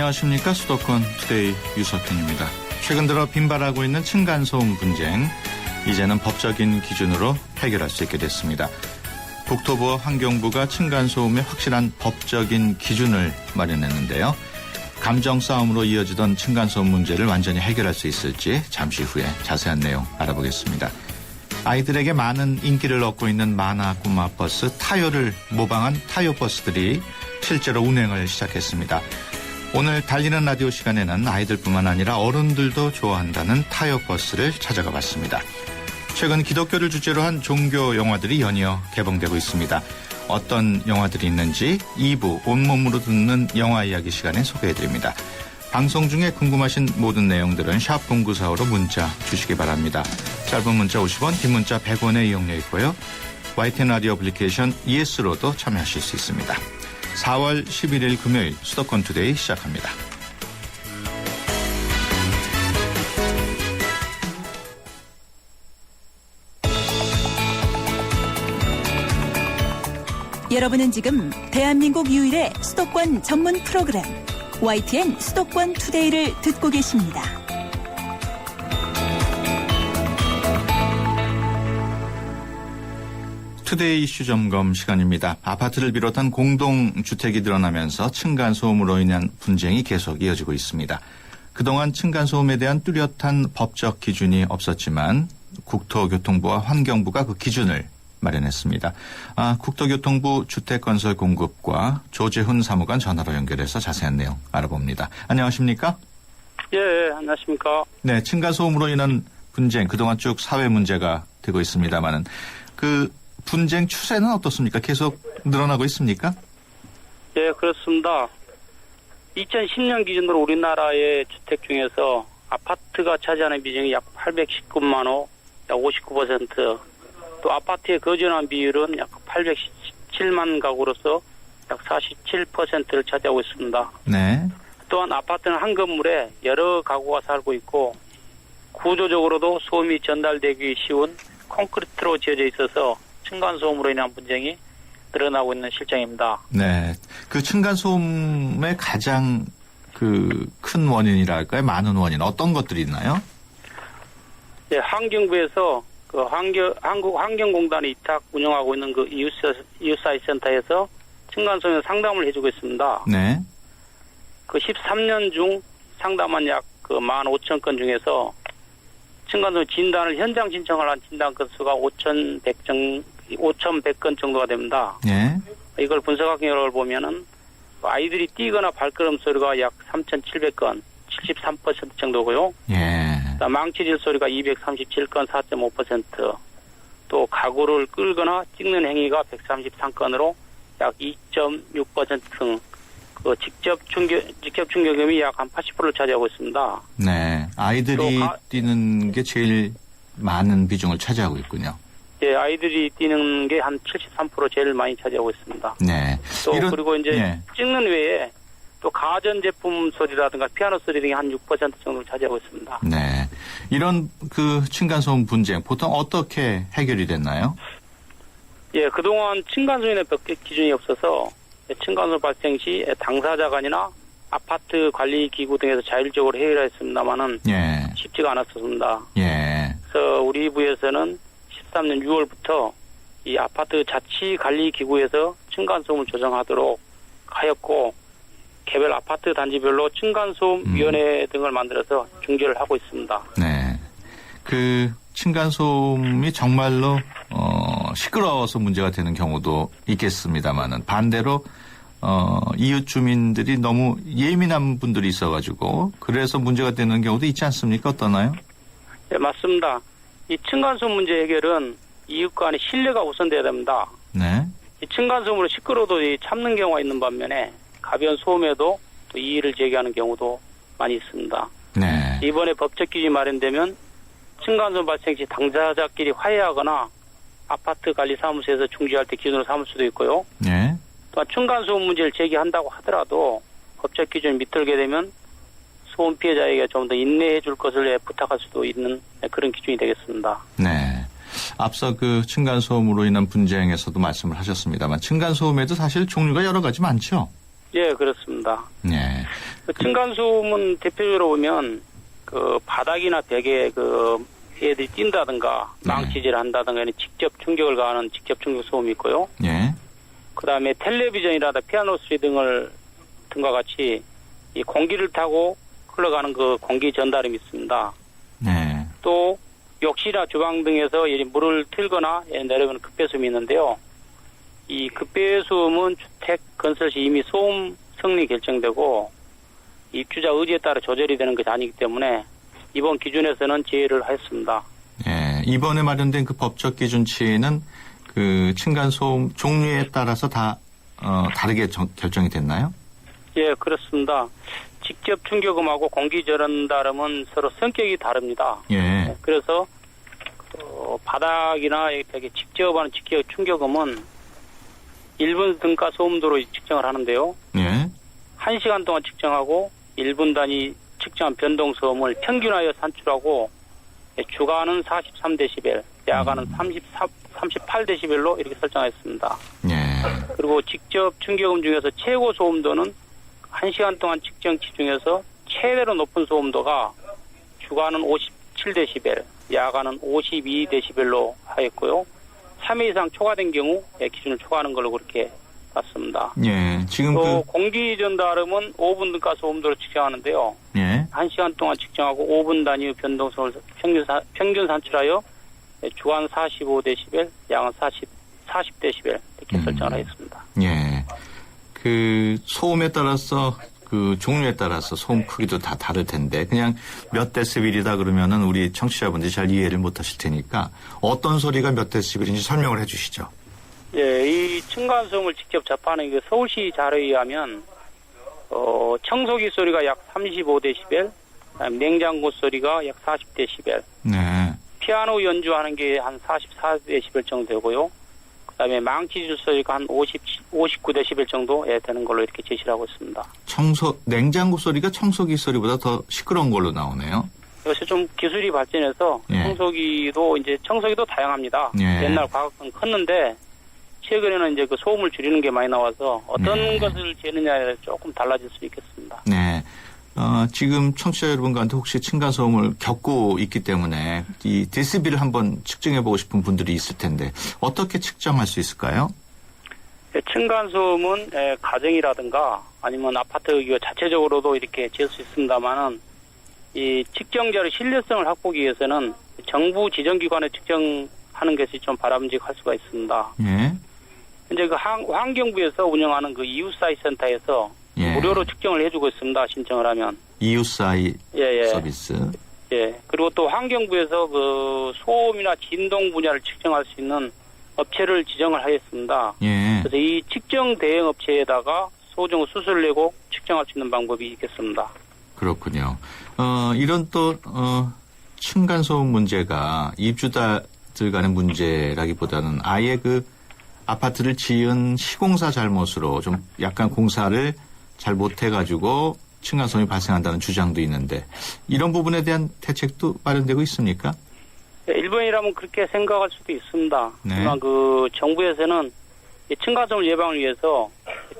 안녕하십니까. 수도권 투데이 유석현입니다. 최근 들어 빈발하고 있는 층간소음 분쟁, 이제는 법적인 기준으로 해결할 수 있게 됐습니다. 국토부와 환경부가 층간소음의 확실한 법적인 기준을 마련했는데요. 감정 싸움으로 이어지던 층간소음 문제를 완전히 해결할 수 있을지 잠시 후에 자세한 내용 알아보겠습니다. 아이들에게 많은 인기를 얻고 있는 만화 꼬마 버스 타요를 모방한 타요 버스들이 실제로 운행을 시작했습니다. 오늘 달리는 라디오 시간에는 아이들뿐만 아니라 어른들도 좋아한다는 타요 버스를 찾아가 봤습니다. 최근 기독교를 주제로 한 종교 영화들이 연이어 개봉되고 있습니다. 어떤 영화들이 있는지 2부 온몸으로 듣는 영화 이야기 시간에 소개해드립니다. 방송 중에 궁금하신 모든 내용들은 샵0945로 문자 주시기 바랍니다. 짧은 문자 50원, 긴 문자 100원의 이용료 있고요. YTN 라디오 애플리케이션 ES로도 참여하실 수 있습니다. 4월 11일 금요일 수도권 투데이 시작합니다. 여러분은 지금 대한민국 유일의 수도권 전문 프로그램 YTN 수도권 투데이를 듣고 계십니다. 투데이 이슈 점검 시간입니다. 아파트를 비롯한 공동주택이 늘어나면서 층간소음으로 인한 분쟁이 계속 이어지고 있습니다. 그동안 층간소음에 대한 뚜렷한 법적 기준이 없었지만 국토교통부와 환경부가 그 기준을 마련했습니다. 국토교통부 주택건설공급과 조재훈 사무관 전화로 연결해서 자세한 내용 알아봅니다. 안녕하십니까? 예, 안녕하십니까? 네, 층간소음으로 인한 분쟁, 그동안 쭉 사회 문제가 되고 있습니다만은 그 분쟁 추세는 어떻습니까? 계속 늘어나고 있습니까? 예, 그렇습니다. 2010년 기준으로 우리나라의 주택 중에서 아파트가 차지하는 비중이 약 819만 호, 약 59%, 또 아파트에 거주하는 비율은 약 817만 가구로서 약 47%를 차지하고 있습니다. 네. 또한 아파트는 한 건물에 여러 가구가 살고 있고 구조적으로도 소음이 전달되기 쉬운 콘크리트로 지어져 있어서 층간소음으로 인한 분쟁이 늘어나고 있는 실정입니다. 네. 그 층간소음의 가장 큰 원인이랄까요? 많은 원인, 어떤 것들이 있나요? 예, 환경부에서 한국 환경공단이 위탁 운영하고 있는 그 이웃사회 센터에서 층간소음 상담을 해주고 있습니다. 네. 그 13년 중 상담한 약 15,000건 중에서 층간소음 진단을 현장 신청을 한 진단 건수가 5,100건 정도가 됩니다. 네. 이걸 분석한 결과를 보면은 아이들이 뛰거나 발걸음 소리가 약 3,700건, 73% 정도고요. 예. 망치질 소리가 237건, 4.5%, 또 가구를 끌거나 찍는 행위가 133건으로 약 2.6% 등 직접 충격음이 약 한 80%를 차지하고 있습니다. 네. 아이들이 뛰는 게 제일 많은 비중을 차지하고 있군요. 예, 아이들이 뛰는 게 한 73% 제일 많이 차지하고 있습니다. 네. 또 그리고 이제 찍는 외에 또 가전제품 소리라든가 피아노 소리 등이 한 6% 정도를 차지하고 있습니다. 네. 이런 층간소음 분쟁 보통 어떻게 해결이 됐나요? 예, 그동안 층간소음의 법적 기준이 없어서 층간소음 발생 시 당사자 간이나 아파트 관리 기구 등에서 자율적으로 해결했습니다만은 쉽지가 않았습니다. 예. 그래서 우리 부에서는 13년 6월부터 이 아파트 자치 관리 기구에서 층간소음을 조정하도록 하였고 개별 아파트 단지별로 층간소음 위원회 등을 만들어서 중재를 하고 있습니다. 네. 그 층간소음이 정말로 시끄러워서 문제가 되는 경우도 있겠습니다만은 반대로 이웃 주민들이 너무 예민한 분들이 있어가지고 그래서 문제가 되는 경우도 있지 않습니까? 어떠나요? 네, 맞습니다. 이 층간소음 문제 해결은 이웃 간의 신뢰가 우선돼야 됩니다. 네. 이 층간소음으로 시끄러워도 참는 경우가 있는 반면에 가벼운 소음에도 또 이의를 제기하는 경우도 많이 있습니다. 네. 이번에 법적 기준이 마련되면 층간소음 발생 시 당사자끼리 화해하거나 아파트 관리 사무소에서 중지할 때 기준으로 삼을 수도 있고요. 네. 또한 층간소음 문제를 제기한다고 하더라도 법적 기준을 밑들게 되면 소음 피해자에게 좀 더 인내해 줄 것을 부탁할 수도 있는 그런 기준이 되겠습니다. 네. 앞서 층간소음으로 인한 분쟁에서도 말씀을 하셨습니다만 층간소음에도 사실 종류가 여러 가지 많죠? 예, 그렇습니다. 네. 그 층간소음은 대표적으로 보면 그 바닥이나 벽에 그 애들이 뛴다든가 망치질 한다든가 이런 직접 충격을 가하는 직접 충격 소음이 있고요. 예. 그다음에 텔레비전이라다 피아노 소리 등과 같이 이 공기를 타고 흘러가는 그 공기 전달음이 있습니다. 네. 또 욕실이나 주방 등에서 물을 틀거나 내려가는 급배수음이 있는데요. 이 급배수음은 주택 건설 시 이미 소음 성능이 결정되고 입주자 의지에 따라 조절이 되는 것이 아니기 때문에 이번 기준에서는 제외를 했습니다. 예. 이번에 마련된 그 법적 기준치는 그 층간소음 종류에 따라서 다 다르게 결정이 됐나요? 예, 그렇습니다. 직접 충격음하고 공기 전달음은 서로 성격이 다릅니다. 예. 그래서 바닥이나 벽에 직접 하는 직접 충격음은 1분 등가 소음도로 측정을 하는데요. 예. 1시간 동안 측정하고 1분 단위 측정한 변동소음을 평균하여 산출하고 주간은 43데시벨, 야간은 38데시벨로 이렇게 설정했습니다. 예. 그리고 직접 충격음 중에서 최고 소음도는 1시간 동안 측정치 중에서 최대로 높은 소음도가 주간은 57데시벨, 야간은 52데시벨로 하였고요. 3회 이상 초과된 경우 기준을 초과하는 걸로 그렇게 봤습니다. 예. 지금 또 공기 전달음은 5분 등가 소음도로 측정하는데요. 예. 1시간 동안 측정하고 5분 단위 변동성을 평균 산출하여 주간 45데시벨, 야간 40데시벨 이렇게 설정을 하였습니다. 예. 그 소음에 따라서 그 종류에 따라서 소음 크기도 다 다를 텐데 그냥 몇 데시벨이다 그러면은 우리 청취자분들이 잘 이해를 못 하실 테니까 어떤 소리가 몇 데시벨인지 설명을 해 주시죠. 예, 이 층간소음을 직접 접하는 그 서울시 자료에 의하면 청소기 소리가 약 35데시벨, 냉장고 소리가 약 40데시벨, 네. 피아노 연주하는 게 한 44데시벨 정도 되고요. 그다음에 망치질 소리가 한 59데시벨 정도 되는 걸로 이렇게 제시를 하고 있습니다. 냉장고 소리가 청소기 소리보다 더 시끄러운 걸로 나오네요. 요새 좀 기술이 발전해서 예. 청소기도 다양합니다. 예. 옛날 과거는 컸는데 최근에는 이제 그 소음을 줄이는 게 많이 나와서 어떤 것을 재느냐에 조금 달라질 수 있겠습니다. 네. 지금 청취자 여러분들한테 혹시 층간소음을 겪고 있기 때문에 이 데시벨을 한번 측정해보고 싶은 분들이 있을 텐데 어떻게 측정할 수 있을까요? 층간소음은 가정이라든가 아니면 아파트 자체적으로도 이렇게 잴 수 있습니다만은 이 측정자의 신뢰성을 확보하기 위해서는 정부 지정기관에 측정하는 것이 좀 바람직할 수가 있습니다. 예. 현재 그 환경부에서 운영하는 그 이웃사이 센터에서 예. 무료로 측정을 해주고 있습니다. 신청을 하면. 이웃사이 예. 서비스. 예. 그리고 또 환경부에서 그 소음이나 진동 분야를 측정할 수 있는 업체를 지정을 하였습니다. 예. 그래서 이 측정 대행 업체에다가 소정 수수료를 내고 측정할 수 있는 방법이 있겠습니다. 그렇군요. 이런 또 층간소음 문제가 입주자들 간의 문제라기보다는 아예 그 아파트를 지은 시공사 잘못으로 좀 약간 공사를 잘 못해가지고 층간소음이 발생한다는 주장도 있는데 이런 부분에 대한 대책도 마련되고 있습니까? 네, 일본이라면 그렇게 생각할 수도 있습니다. 네. 하지만 그 정부에서는 이 층간소음 예방을 위해서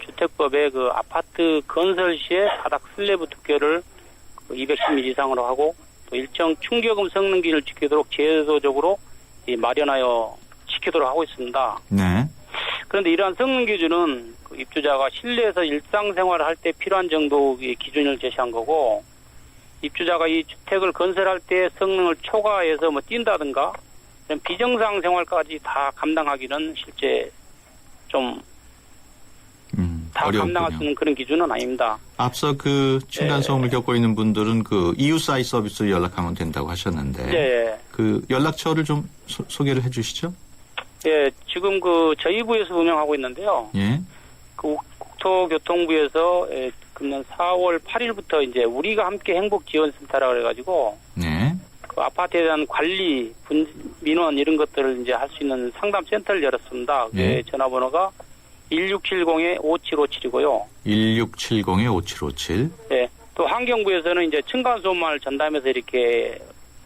주택법에 그 아파트 건설 시에 바닥 슬래브 두께를 210mm 이상으로 하고 또 일정 충격음 성능 기준을 지키도록 제도적으로 마련하여 지키도록 하고 있습니다. 네. 그런데 이러한 성능 기준은 그 입주자가 실내에서 일상생활을 할 때 필요한 정도의 기준을 제시한 거고 입주자가 이 주택을 건설할 때 성능을 초과해서 뛴다든가 이런 비정상 생활까지 다 감당하기는 실제 좀 다 감당할 수 있는 그런 기준은 아닙니다. 앞서 그 층간소음을 겪고 있는 분들은 그 이웃사이 서비스로 연락하면 된다고 하셨는데 예. 그 연락처를 좀 소개를 해 주시죠. 예, 지금 그 저희 부에서 운영하고 있는데요. 예. 그 국토교통부에서 금년 4월 8일부터 이제 우리가 함께 행복지원센터라 그래가지고 네. 그 아파트에 대한 관리, 민원 이런 것들을 이제 할 수 있는 상담 센터를 열었습니다. 네. 전화번호가 1670-5757이고요. 1670-5757. 예. 또 환경부에서는 이제 층간소음만을 전담해서 이렇게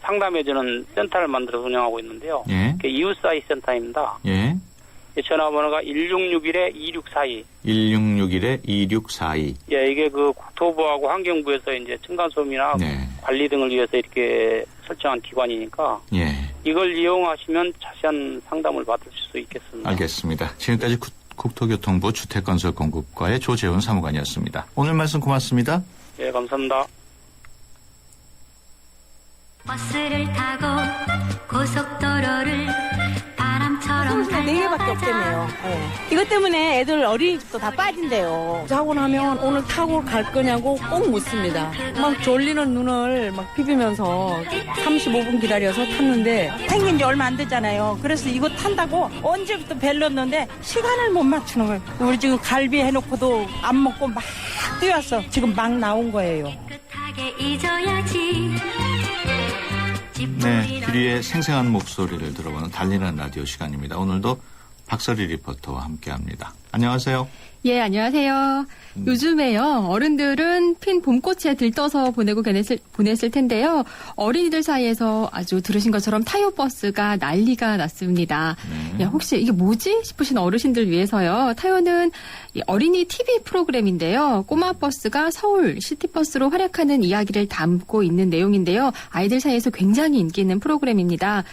상담해주는 센터를 만들어서 운영하고 있는데요. 예. 이웃사이 센터입니다. 예. 전화번호가 1661-2642. 1661-2642. 예, 이게 그 국토부하고 환경부에서 이제 층간소음이나 네. 관리 등을 위해서 이렇게 설정한 기관이니까 예. 이걸 이용하시면 자세한 상담을 받을 수 있겠습니다. 알겠습니다. 지금까지 국토교통부 주택건설공급과의 조재훈 사무관이었습니다. 오늘 말씀 고맙습니다. 예, 감사합니다. 버스를 타고 고속도로를 바람처럼 4개밖에 없다며요. 이것 때문에 애들 어린이집도 다 빠진대요. 자고 나면 오늘 타고 갈 거냐고 꼭 묻습니다. 막 졸리는 눈을 막 비비면서 35분 기다려서 탔는데 생긴 지 얼마 안 됐잖아요. 그래서 이거 탄다고 언제부터 벨렀는데 시간을 못 맞추는 거예요. 우리 지금 갈비 해놓고도 안 먹고 막 뛰었어. 지금 막 나온 거예요. 깨끗하게 잊어야지. 네, 귀리의 생생한 목소리를 들어보는 달리는 라디오 시간입니다. 오늘도 박설희 리포터와 함께합니다. 안녕하세요. 예, 안녕하세요. 요즘에요, 어른들은 핀 봄꽃에 들떠서 보냈을 텐데요. 어린이들 사이에서 아주 들으신 것처럼 타요버스가 난리가 났습니다. 야, 혹시 이게 뭐지? 싶으신 어르신들 위해서요. 타요는 어린이 TV 프로그램인데요. 꼬마 버스가 서울 시티버스로 활약하는 이야기를 담고 있는 내용인데요. 아이들 사이에서 굉장히 인기 있는 프로그램입니다.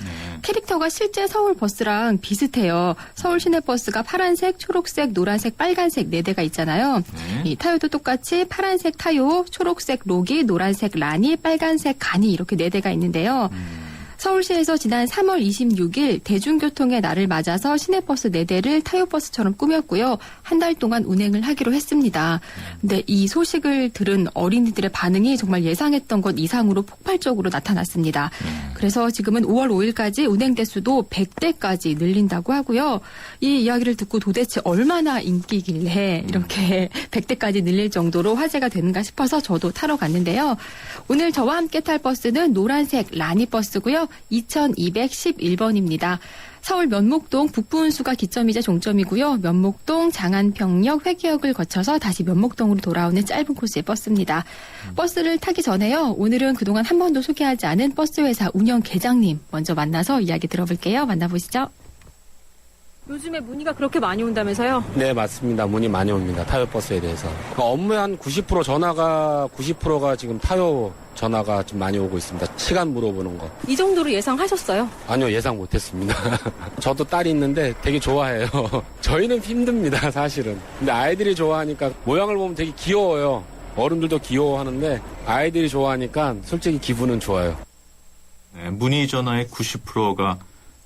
캐릭터가 실제 서울 버스랑 비슷해요. 서울 시내버스가 파란색, 초록색, 노란색, 빨간색 4대가 있잖아요. 이 타요도 똑같이 파란색 타요, 초록색 로기, 노란색 라니, 빨간색 가니 이렇게 4대가 있는데요. 서울시에서 지난 3월 26일 대중교통의 날을 맞아서 시내버스 4대를 타요버스처럼 꾸몄고요. 한 달 동안 운행을 하기로 했습니다. 근데 이 소식을 들은 어린이들의 반응이 정말 예상했던 것 이상으로 폭발적으로 나타났습니다. 그래서 지금은 5월 5일까지 운행 대수도 100대까지 늘린다고 하고요. 이 이야기를 듣고 도대체 얼마나 인기길래 이렇게 100대까지 늘릴 정도로 화제가 되는가 싶어서 저도 타러 갔는데요. 오늘 저와 함께 탈 버스는 노란색 라니버스고요. 2211번입니다. 서울 면목동 북부운수가 기점이자 종점이고요. 면목동, 장안평역, 회기역을 거쳐서 다시 면목동으로 돌아오는 짧은 코스의 버스입니다. 버스를 타기 전에요. 오늘은 그동안 한 번도 소개하지 않은 버스회사 운영 계장님 먼저 만나서 이야기 들어볼게요. 만나보시죠. 요즘에 문의가 그렇게 많이 온다면서요? 네, 맞습니다. 문의 많이 옵니다. 타요버스에 대해서. 업무의 한 90%가 지금 타요 전화가 좀 많이 오고 있습니다. 시간 물어보는 거. 이 정도로 예상하셨어요? 아니요, 예상 못했습니다. 저도 딸이 있는데 되게 좋아해요. 저희는 힘듭니다, 사실은. 근데 아이들이 좋아하니까 모양을 보면 되게 귀여워요. 어른들도 귀여워하는데 아이들이 좋아하니까 솔직히 기분은 좋아요. 네, 문의 전화의 90%가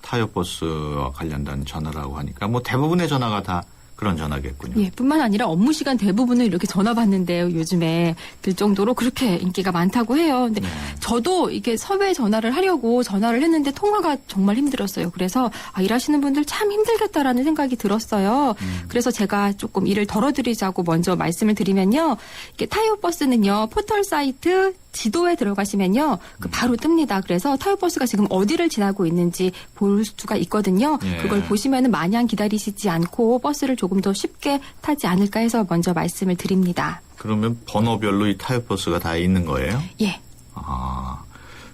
타요버스와 관련된 전화라고 하니까 뭐 대부분의 전화가 다 그런 전화겠군요. 예, 뿐만 아니라 업무 시간 대부분을 이렇게 전화 받는데요. 요즘에 들 정도로 그렇게 인기가 많다고 해요. 근데 저도 이게 섭외 전화를 하려고 전화를 했는데 통화가 정말 힘들었어요. 그래서 일하시는 분들 참 힘들겠다라는 생각이 들었어요. 그래서 제가 조금 일을 덜어드리자고 먼저 말씀을 드리면요. 이게 타요버스는요. 포털 사이트 지도에 들어가시면요. 바로 뜹니다. 그래서 타요버스가 지금 어디를 지나고 있는지 볼 수가 있거든요. 예. 그걸 보시면은 마냥 기다리시지 않고 버스를 조금 더 쉽게 타지 않을까 해서 먼저 말씀을 드립니다. 그러면 번호별로 이 타요버스가 다 있는 거예요? 예. 아,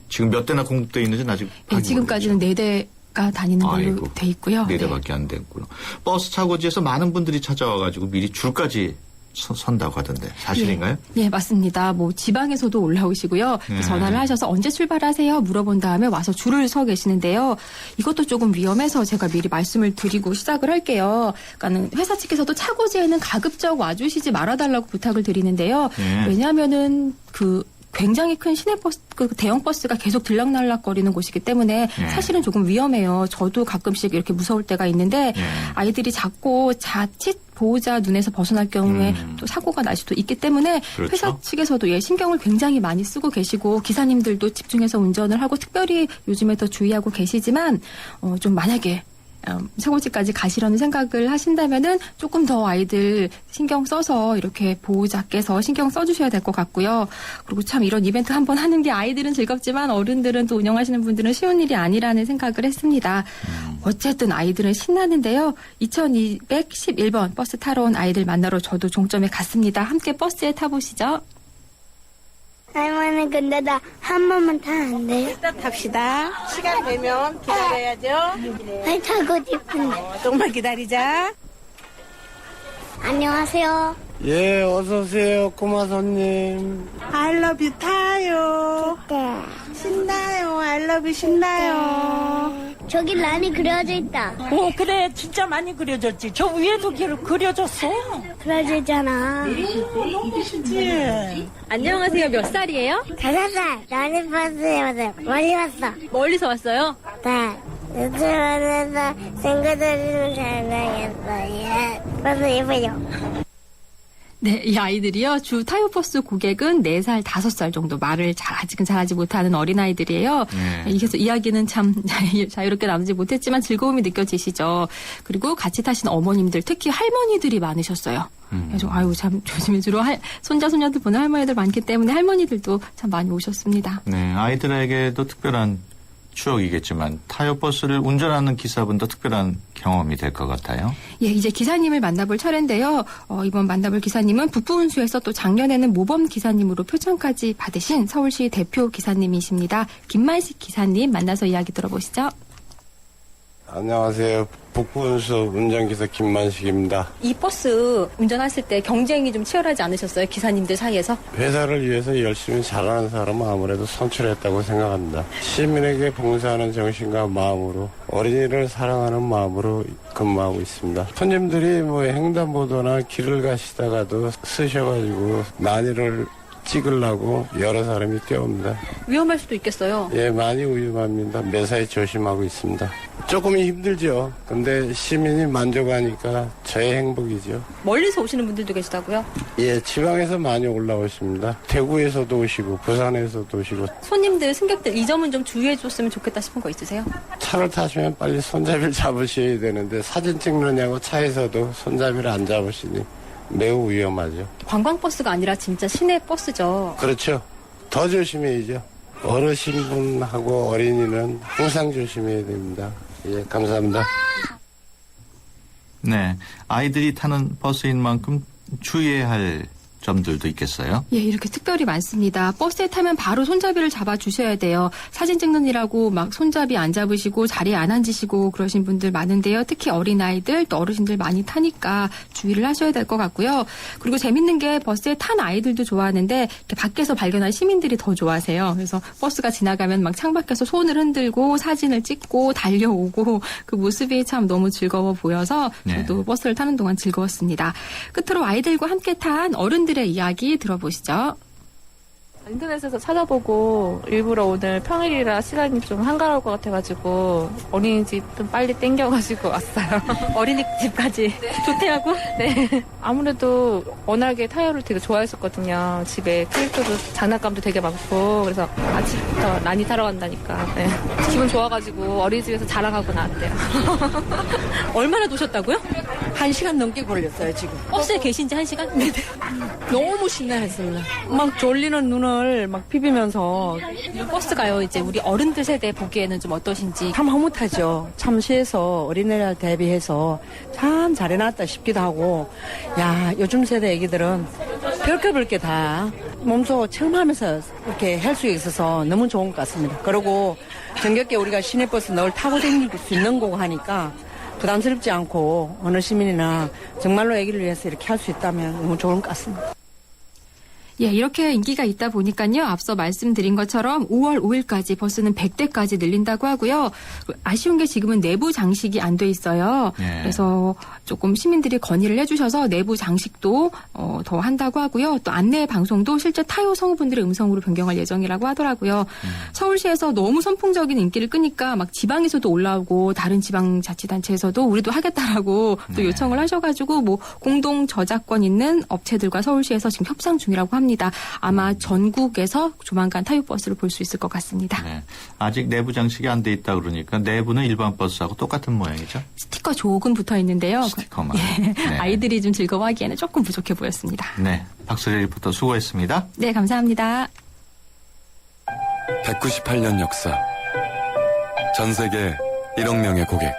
지금 몇 대나 공급되어 있는지는 아직 예, 지금까지는 4대가 다니는 걸로 아이고, 돼 있고요. 4대밖에 안 됐고요. 버스 차고지에서 많은 분들이 찾아와가지고 미리 줄까지 선다고 하던데 사실인가요? 예, 맞습니다. 뭐 지방에서도 올라오시고요. 네. 전화를 하셔서 언제 출발하세요? 물어본 다음에 와서 줄을 서 계시는데요. 이것도 조금 위험해서 제가 미리 말씀을 드리고 시작을 할게요. 그러니까는 회사 측에서도 차고지에는 가급적 와주시지 말아달라고 부탁을 드리는데요. 네. 왜냐하면은 굉장히 큰 시내버스, 대형 버스가 계속 들락날락거리는 곳이기 때문에 예. 사실은 조금 위험해요. 저도 가끔씩 이렇게 무서울 때가 있는데 예. 아이들이 자꾸 자칫 보호자 눈에서 벗어날 경우에 또 사고가 날 수도 있기 때문에 그렇죠. 회사 측에서도 신경을 굉장히 많이 쓰고 계시고 기사님들도 집중해서 운전을 하고 특별히 요즘에 더 주의하고 계시지만 좀 만약에 차고지까지 가시려는 생각을 하신다면은 조금 더 아이들 신경 써서 이렇게 보호자께서 신경 써주셔야 될 것 같고요. 그리고 참 이런 이벤트 한번 하는 게 아이들은 즐겁지만 어른들은 또 운영하시는 분들은 쉬운 일이 아니라는 생각을 했습니다. 어쨌든 아이들은 신나는데요. 2211번 버스 타러 온 아이들 만나러 저도 종점에 갔습니다. 함께 버스에 타보시죠. 할머니 근데 나 한 번만 타면 안 돼요? 일단 탑시다. 시간 되면 기다려야죠. 왜 타고 싶은데. 조금만 기다리자. 안녕하세요. 예, 어서오세요, 꼬마 손님. I love you 타요. 네. 신나요. I love you 신나요. 저기 란이 그려져 있다. 오, 그래. 진짜 많이 그려졌지. 저 위에도 그려졌어. 그려져 있잖아. 너무 멋있지? 안녕하세요. 몇 살이에요? 5살. 란이 버스에 왔어요. 멀리 왔어. 멀리서 왔어요? 네. 유치원에서 친구들이랑 잘 나겠어요. 버스 예뻐요. 네, 이 아이들이요. 주 타요버스 고객은 4살, 5살 정도 말을 아직은 잘하지 못하는 어린아이들이에요. 그래서 이야기는 참 자유롭게 나누지 못했지만 즐거움이 느껴지시죠. 그리고 같이 타신 어머님들, 특히 할머니들이 많으셨어요. 그래서 참 요즘에 주로 손자, 손녀들 보는 할머니들 많기 때문에 할머니들도 참 많이 오셨습니다. 네, 아이들에게도 특별한 추억이겠지만 타요버스를 운전하는 기사분도 특별한 경험이 될 것 같아요. 예, 이제 기사님을 만나볼 차례인데요. 이번 만나볼 기사님은 북부운수에서 또 작년에는 모범 기사님으로 표창까지 받으신 서울시 대표 기사님이십니다. 김만식 기사님 만나서 이야기 들어보시죠. 안녕하세요. 북부운수 운전기사 김만식입니다. 이 버스 운전하실 때 경쟁이 좀 치열하지 않으셨어요? 기사님들 사이에서? 회사를 위해서 열심히 잘하는 사람은 아무래도 선출했다고 생각합니다. 시민에게 봉사하는 정신과 마음으로 어린이를 사랑하는 마음으로 근무하고 있습니다. 손님들이 횡단보도나 길을 가시다가도 쓰셔가지고 난이를 찍으려고 여러 사람이 뛰어옵니다. 위험할 수도 있겠어요. 예, 많이 위험합니다. 매사에 조심하고 있습니다. 조금 힘들죠. 근데 시민이 만족하니까 저의 행복이죠. 멀리서 오시는 분들도 계시다고요? 예, 지방에서 많이 올라오십니다. 대구에서도 오시고 부산에서도 오시고. 손님들, 승객들 이 점은 좀 주의해 줬으면 좋겠다 싶은 거 있으세요? 차를 타시면 빨리 손잡이를 잡으셔야 되는데 사진 찍느냐고 차에서도 손잡이를 안 잡으시니 매우 위험하죠. 관광버스가 아니라 진짜 시내 버스죠. 그렇죠. 더 조심해야죠. 어르신분하고 어린이는 항상 조심해야 됩니다. 예, 감사합니다. 네, 아이들이 타는 버스인 만큼 주의해야 할 점들도 있겠어요? 예, 이렇게 특별히 많습니다. 버스에 타면 바로 손잡이를 잡아주셔야 돼요. 사진 찍느니라고 막 손잡이 안 잡으시고 자리에 안 앉으시고 그러신 분들 많은데요. 특히 어린아이들 또 어르신들 많이 타니까 주의를 하셔야 될 것 같고요. 그리고 재밌는 게 버스에 탄 아이들도 좋아하는데 이렇게 밖에서 발견한 시민들이 더 좋아하세요. 그래서 버스가 지나가면 막 창밖에서 손을 흔들고 사진을 찍고 달려오고 그 모습이 참 너무 즐거워 보여서 저도 버스를 타는 동안 즐거웠습니다. 끝으로 아이들과 함께 탄 어른들의 이야기 들어보시죠. 인터넷에서 찾아보고 일부러 오늘 평일이라 시간이 좀 한가로울 것 같아가지고 어린이집 좀 빨리 땡겨가지고 왔어요. 어린이집까지 조퇴하고? 네. 아무래도 워낙에 타요를 되게 좋아했었거든요. 집에 캐릭터도 장난감도 되게 많고 그래서 아침부터 난이 타러 간다니까. 네. 기분 좋아가지고 어린이집에서 자랑하고 나왔대요. 얼마나 노셨다고요? 1시간 넘게 걸렸어요, 지금. 버스에 계신 지 1시간? 네. 너무 신나했습니다. 막 졸리는 눈을 막 비비면서. 버스가요, 이제 우리 어른들 세대 보기에는 좀 어떠신지. 참 허무하죠. 참 시에서 어린애를 대비해서 참 잘해놨다 싶기도 하고, 야, 요즘 세대 애기들은 별게 게 다 몸소 체험하면서 이렇게 할 수 있어서 너무 좋은 것 같습니다. 그리고 정겹게 우리가 시내버스 늘 타고 다닐 수 있는 거고 하니까 부담스럽지 않고 어느 시민이나 정말로 애기를 위해서 이렇게 할 수 있다면 너무 좋은 것 같습니다. 예, 이렇게 인기가 있다 보니까요. 앞서 말씀드린 것처럼 5월 5일까지 버스는 100대까지 늘린다고 하고요. 아쉬운 게 지금은 내부 장식이 안 돼 있어요. 그래서 조금 시민들이 건의를 해주셔서 내부 장식도 더 한다고 하고요. 또 안내 방송도 실제 타요 성우분들의 음성으로 변경할 예정이라고 하더라고요. 서울시에서 너무 선풍적인 인기를 끄니까 막 지방에서도 올라오고 다른 지방자치단체에서도 우리도 하겠다라고 또 요청을 하셔가지고 뭐 공동 저작권 있는 업체들과 서울시에서 지금 협상 중이라고 합니다. 아마 전국에서 조만간 타요버스를 볼 수 있을 것 같습니다. 네. 아직 내부 장식이 안 돼 있다 그러니까 내부는 일반 버스하고 똑같은 모양이죠? 스티커 조금 붙어 있는데요. 스티커만. 예, 네. 아이들이 좀 즐거워하기에는 조금 부족해 보였습니다. 네. 박수리 리포터 수고했습니다. 네, 감사합니다. 198년 역사. 전 세계 1억 명의 고객.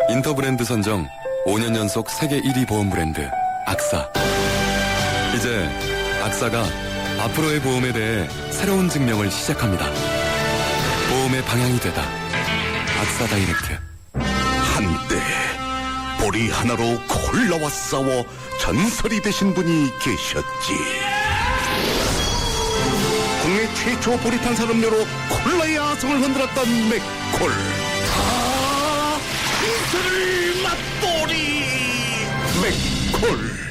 인터브랜드 선정 5년 연속 세계 1위 보험 브랜드 악사. 이제 악사가 앞으로의 보험에 대해 새로운 증명을 시작합니다. 보험의 방향이 되다. 아싸 다이렉트. 한때 보리 하나로 콜라와 싸워 전설이 되신 분이 계셨지. 국내 최초 보리 탄산음료로 콜라의 아성을 흔들었던 맥콜. 이슬 맛보리 맥콜.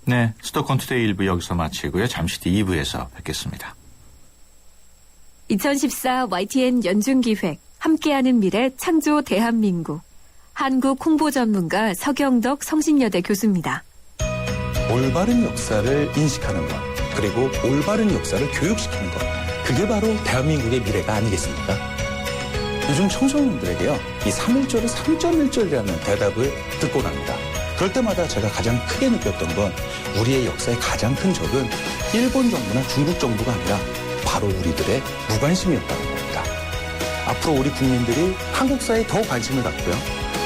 네, 수도권 투데이 1부 여기서 마치고요. 잠시 뒤 2부에서 뵙겠습니다. 2014 YTN 연중기획 함께하는 미래 창조 대한민국 한국 홍보 전문가 서경덕 성신여대 교수입니다. 올바른 역사를 인식하는 것, 그리고 올바른 역사를 교육시키는 것, 그게 바로 대한민국의 미래가 아니겠습니까? 요즘 청소년들에게요, 이 3.1절을 3.1절이라는 대답을 듣곤 합니다. 그럴 때마다 제가 가장 크게 느꼈던 건 우리의 역사의 가장 큰 적은 일본 정부나 중국 정부가 아니라 바로 우리들의 무관심이었다는 겁니다. 앞으로 우리 국민들이 한국사에 더 관심을 갖고요.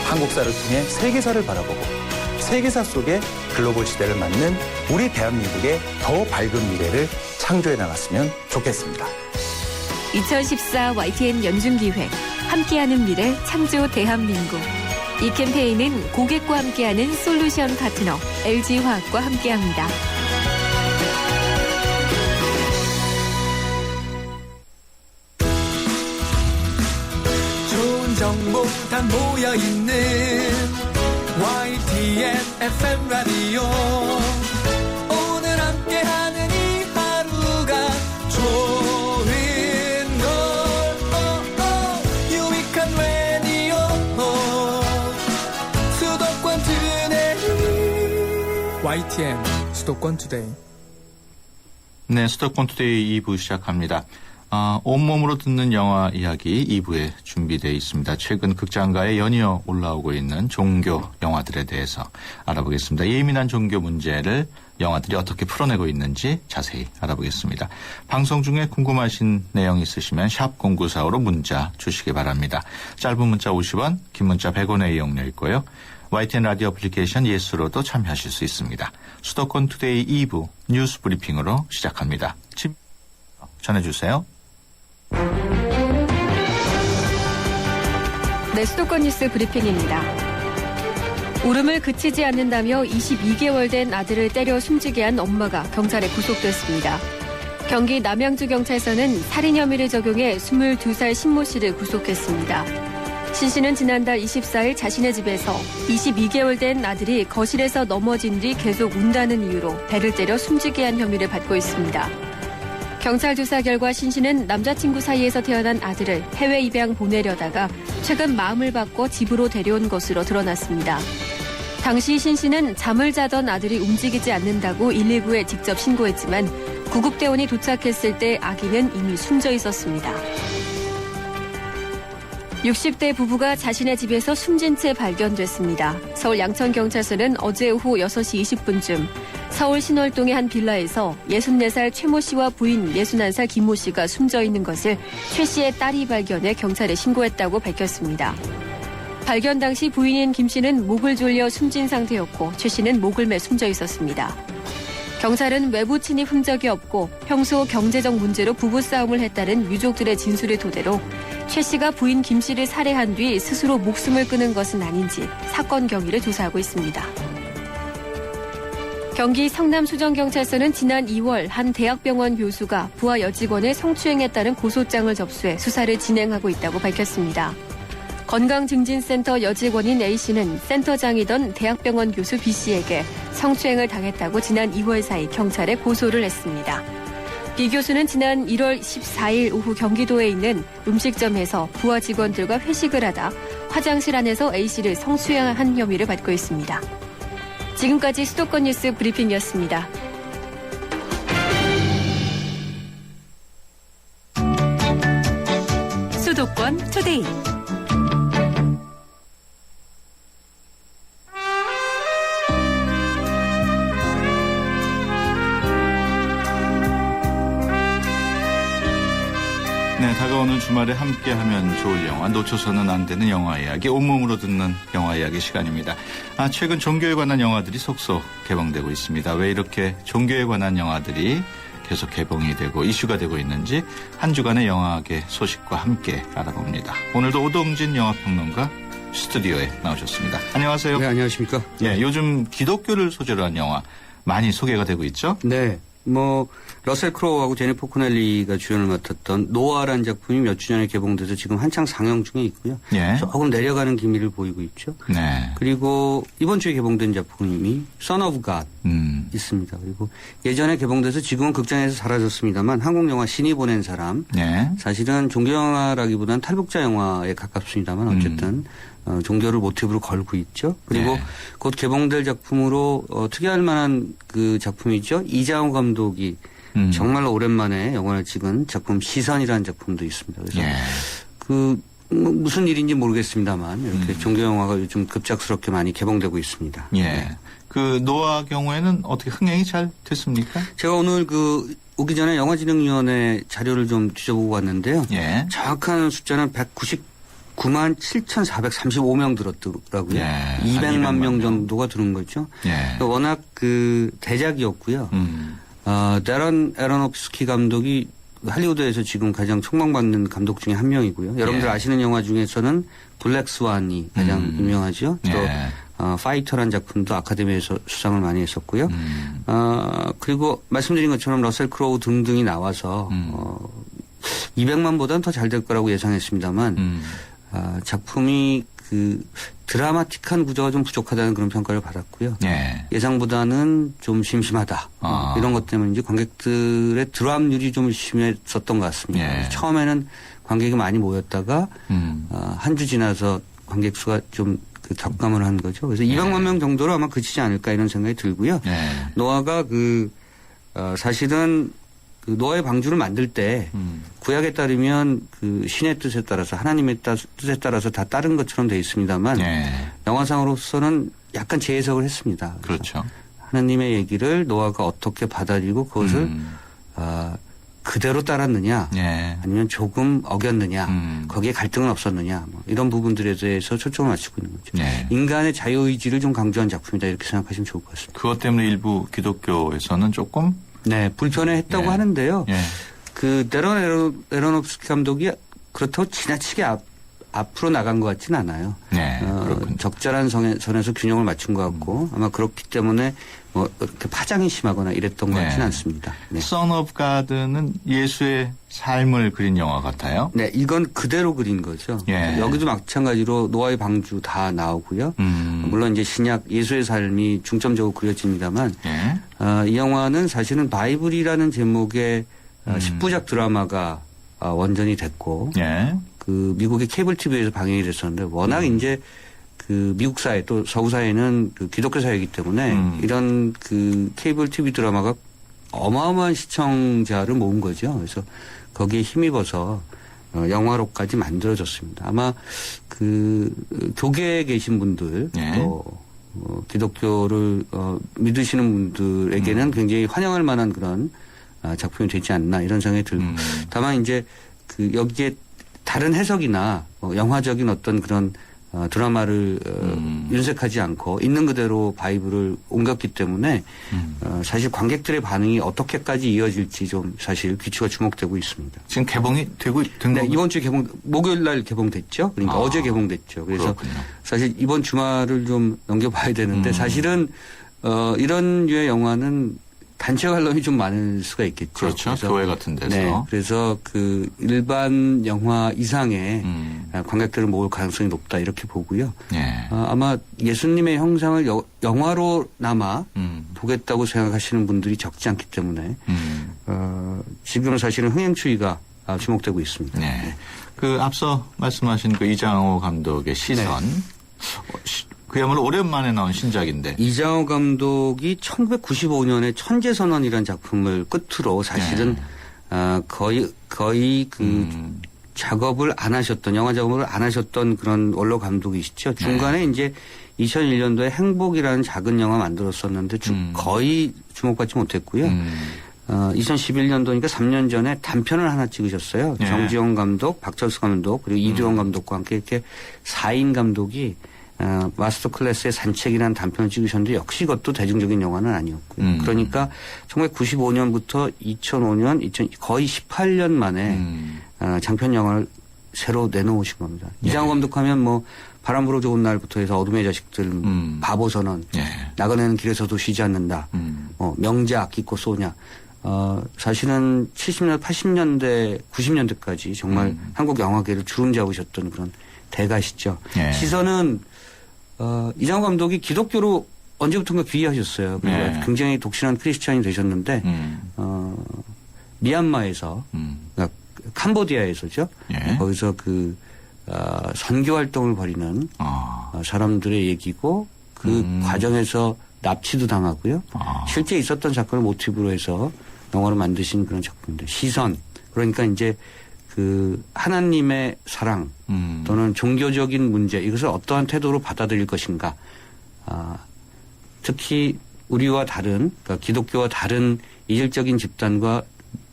한국사를 통해 세계사를 바라보고 세계사 속에 글로벌 시대를 맞는 우리 대한민국의 더 밝은 미래를 창조해 나갔으면 좋겠습니다. 2014 YTN 연중기획 함께하는 미래 창조 대한민국. 이 캠페인은 고객과 함께하는 솔루션 파트너 LG화학과 함께합니다. 좋은 정보 다 모여있는 YTN FM 라디오. 오늘 함께하는 이 하루가 좋은 걸 유익한 라디오. 수도권 투데이 YTN 수도권 투데이. 네, 수도권 투데이 2부 시작합니다. 온몸으로 듣는 영화 이야기 2부에 준비되어 있습니다. 최근 극장가에 연이어 올라오고 있는 종교 영화들에 대해서 알아보겠습니다. 예민한 종교 문제를 영화들이 어떻게 풀어내고 있는지 자세히 알아보겠습니다. 방송 중에 궁금하신 내용 있으시면 샵 0945로 문자 주시기 바랍니다. 짧은 문자 50원, 긴 문자 100원의 이용료 있고요. YTN 라디오 애플리케이션 예스로도 참여하실 수 있습니다. 수도권 투데이 2부 뉴스 브리핑으로 시작합니다. 전해주세요. 네, 수도권 뉴스 브리핑입니다. 울음을 그치지 않는다며 22개월 된 아들을 때려 숨지게 한 엄마가 경찰에 구속됐습니다. 경기 남양주경찰서는 살인 혐의를 적용해 22살 신모 씨를 구속했습니다. 신 씨는 지난달 24일 자신의 집에서 22개월 된 아들이 거실에서 넘어진 뒤 계속 운다는 이유로 배를 때려 숨지게 한 혐의를 받고 있습니다. 경찰 조사 결과 신 씨는 남자친구 사이에서 태어난 아들을 해외 입양 보내려다가 최근 마음을 바꿔 집으로 데려온 것으로 드러났습니다. 당시 신 씨는 잠을 자던 아들이 움직이지 않는다고 119에 직접 신고했지만 구급대원이 도착했을 때 아기는 이미 숨져 있었습니다. 60대 부부가 자신의 집에서 숨진 채 발견됐습니다. 서울 양천경찰서는 어제 오후 6시 20분쯤 서울 신월동의 한 빌라에서 64살 최모 씨와 부인 61살 김모 씨가 숨져 있는 것을 최 씨의 딸이 발견해 경찰에 신고했다고 밝혔습니다. 발견 당시 부인인 김 씨는 목을 졸려 숨진 상태였고 최 씨는 목을 매 숨져 있었습니다. 경찰은 외부 침입 흔적이 없고 평소 경제적 문제로 부부싸움을 했다는 유족들의 진술을 토대로 최 씨가 부인 김 씨를 살해한 뒤 스스로 목숨을 끊은 것은 아닌지 사건 경위를 조사하고 있습니다. 경기 성남수정경찰서는 지난 2월 한 대학병원 교수가 부하 여직원을 성추행했다는 고소장을 접수해 수사를 진행하고 있다고 밝혔습니다. 건강증진센터 여직원인 A씨는 센터장이던 대학병원 교수 B씨에게 성추행을 당했다고 지난 2월 4일 경찰에 고소를 했습니다. B 교수는 지난 1월 14일 오후 경기도에 있는 음식점에서 부하 직원들과 회식을 하다 화장실 안에서 A씨를 성추행한 혐의를 받고 있습니다. 지금까지 수도권 뉴스 브리핑이었습니다. 수도권 투데이. 네, 다가오는 주말에 함께하면 좋을 영화, 놓쳐서는 안 되는 영화 이야기, 온몸으로 듣는 영화 이야기 시간입니다. 최근 종교에 관한 영화들이 속속 개봉되고 있습니다. 왜 이렇게 종교에 관한 영화들이 계속 개봉이 되고 이슈가 되고 있는지 한 주간의 영화계 소식과 함께 알아봅니다. 오늘도 오동진 영화평론가 스튜디오에 나오셨습니다. 안녕하세요. 네, 안녕하십니까. 예, 요즘 기독교를 소재로 한 영화 많이 소개가 되고 있죠? 네. 러셀 크로우하고 제니퍼 코넬리가 주연을 맡았던 노아라는 작품이 몇 주 전에 개봉돼서 지금 한창 상영 중에 있고요. 예. 조금 내려가는 기미를 보이고 있죠. 네. 그리고 이번 주에 개봉된 작품이 Son of God 있습니다. 그리고 예전에 개봉돼서 지금은 극장에서 사라졌습니다만 한국 영화 신이 보낸 사람. 네. 사실은 종교 영화라기보다는 탈북자 영화에 가깝습니다만 어쨌든 종교를 모티브로 걸고 있죠. 그리고 네. 곧 개봉될 작품으로 특이할 만한 그 작품이죠. 이장호 감독이 정말로 오랜만에 영화를 찍은 작품 시선이라는 작품도 있습니다. 그래서 그 무슨 일인지 모르겠습니다만 이렇게 종교 영화가 요즘 급작스럽게 많이 개봉되고 있습니다. 예. 네. 그 노아 경우에는 어떻게 흥행이 잘 됐습니까? 제가 오늘 오기 전에 영화진흥위원회 자료를 좀 뒤져보고 왔는데요. 예. 정확한 숫자는 199만 7,435명 들었더라고요. 예. 200만 명 정도가 들은 거죠. 예. 워낙 그 대작이었고요. 데런 에로노프스키 감독이 할리우드에서 지금 가장 촉망받는 감독 중에 한 명이고요. 여러분들 예. 아시는 영화 중에서는 블랙 스완이 가장 유명하죠. 또 예. 파이터란 작품도 아카데미에서 수상을 많이 했었고요. 그리고 말씀드린 것처럼 러셀 크로우 등등이 나와서 200만보다는 더 잘 될 거라고 예상했습니다만 작품이 그 드라마틱한 구조가 좀 부족하다는 그런 평가를 받았고요. 예. 예상보다는 좀 심심하다. 이런 것 때문인지 관객들의 드랍률이 좀 심했었던 것 같습니다. 예. 처음에는 관객이 많이 모였다가 한 주 지나서 관객 수가 좀 그 격감을 한 거죠. 그래서 200만 명 정도로 아마 그치지 않을까 이런 생각이 들고요. 노아가 사실은 그 노아의 방주를 만들 때 구약에 따르면 그 신의 뜻에 따라서 하나님의 뜻에 따라서 다 따른 것처럼 되어 있습니다만 영화상으로서는 약간 재해석을 했습니다. 그렇죠. 하나님의 얘기를 노아가 어떻게 받아들이고 그것을 그대로 따랐느냐 아니면 조금 어겼느냐 거기에 갈등은 없었느냐 이런 부분들에 대해서 초점을 맞추고 있는 거죠. 인간의 자유의지를 좀 강조한 작품이다 이렇게 생각하시면 좋을 것 같습니다. 그것 때문에 일부 기독교에서는 조금 불편해했다고 하는데요. 그 데런 에로노프스키 감독이 그렇다고 지나치게 앞으로 나간 것 같지는 않아요. 적절한 선에서 균형을 맞춘 것 같고 아마 그렇기 때문에 이렇게 파장이 심하거나 이랬던 것 같지는 않습니다. Son of God는 예수의 삶을 그린 영화 같아요. 네, 이건 그대로 그린 거죠. 여기도 마찬가지로 노아의 방주 다 나오고요. 물론 이제 신약 예수의 삶이 중점적으로 그려집니다만 이 영화는 사실은 바이블이라는 제목의 10부작 드라마가 원전이 됐고 그 미국의 케이블 TV에서 방영이 됐었는데 워낙 이제 그 미국 사회 또 서구 사회는 그 기독교 사회이기 때문에 이런 그 케이블 TV 드라마가 어마어마한 시청자를 모은 거죠. 그래서 거기에 힘입어서 영화로까지 만들어졌습니다. 아마 그 교계에 계신 분들 또 기독교를 믿으시는 분들에게는 굉장히 환영할 만한 그런 작품이 되지 않나 이런 생각이 들고 다만 이제 그 여기에 다른 해석이나 영화적인 어떤 그런 드라마를 윤색하지 않고 있는 그대로 바이블을 옮겼기 때문에 사실 관객들의 반응이 어떻게까지 이어질지 좀 사실 귀추가 주목되고 있습니다. 지금 개봉이 된 네, 이번 주에 목요일 날 개봉됐죠. 그러니까 어제 개봉됐죠. 그래서 그렇군요. 사실 이번 주말을 좀 넘겨봐야 되는데 사실은 이런 류의 영화는 단체 관람이 좀 많을 수가 있겠죠. 그렇죠. 교회 같은 데서. 네, 그래서 그 일반 영화 이상의 관객들을 모을 가능성이 높다 이렇게 보고요. 아마 예수님의 형상을 영화로나마 보겠다고 생각하시는 분들이 적지 않기 때문에 지금 사실은 흥행추이가 주목되고 있습니다. 그 앞서 말씀하신 그 이장호 감독의 시선. 그야말로 오랜만에 나온 신작인데. 이장호 감독이 1995년에 천재선언이라는 작품을 끝으로 사실은 거의 그 작업을 안 하셨던 영화 작업을 안 하셨던 그런 원로 감독이시죠. 중간에 이제 2001년도에 행복이라는 작은 영화 만들었었는데 거의 주목받지 못했고요. 2011년도니까 3년 전에 단편을 하나 찍으셨어요. 예. 정지용 감독, 박철수 감독, 그리고 이두원 감독과 함께 이렇게 4인 감독이 마스터 클래스의 산책이라는 단편을 찍으셨는데 역시 그것도 대중적인 영화는 아니었고요. 그러니까 1995년부터 2005년, 거의 18년 만에 장편 영화를 새로 내놓으신 겁니다. 예. 이장호 감독하면 뭐 바람 불어 좋은 날부터 해서 어둠의 자식들, 바보 선언, 나그네는 길에서도 쉬지 않는다, 명작 기코 소냐. 사실은 70년, 80년대, 90년대까지 정말 한국 영화계를 주름 잡으셨던 그런 대가시죠. 예. 시선은 이장호 감독이 기독교로 언제부턴가 귀의하셨어요. 예. 굉장히 독실한 크리스찬이 되셨는데 미얀마에서 그러니까 캄보디아에서죠. 예. 거기서 선교 활동을 벌이는 사람들의 얘기고 그 과정에서 납치도 당하고요. 실제 있었던 사건을 모티브로 해서 영화를 만드신 그런 작품인데 시선 그러니까 이제 하나님의 사랑 또는 종교적인 문제 이것을 어떠한 태도로 받아들일 것인가. 특히 우리와 다른 그러니까 기독교와 다른 이질적인 집단과